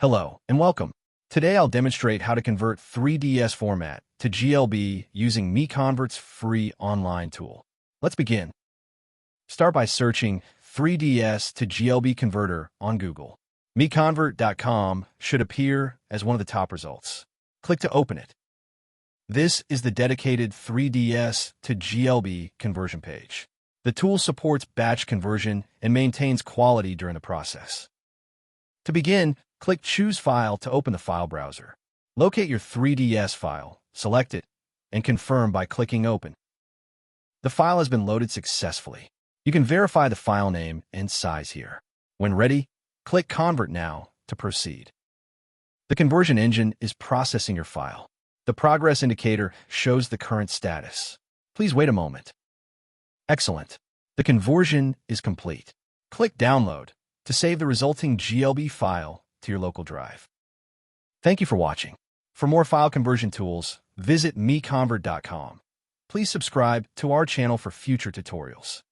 Hello and welcome. Today I'll demonstrate how to convert 3ds format to GLB using MiConvert's free online tool. Let's begin. Start by searching 3ds to GLB converter on Google. MiConvert.com should appear as one of the top results. Click to open it. This is the dedicated 3ds to GLB conversion page. The tool supports batch conversion and maintains quality during the process. To begin, click Choose File to open the file browser. Locate your 3ds file, select it, and confirm by clicking Open. The file has been loaded successfully. You can verify the file name and size here. When ready, click Convert Now to proceed. The conversion engine is processing your file. The progress indicator shows the current status. Please wait a moment. Excellent. The conversion is complete. Click Download to save the resulting GLB file to your local drive. Thank you for watching. For more file conversion tools, visit MiConvert.com. Please subscribe to our channel for future tutorials.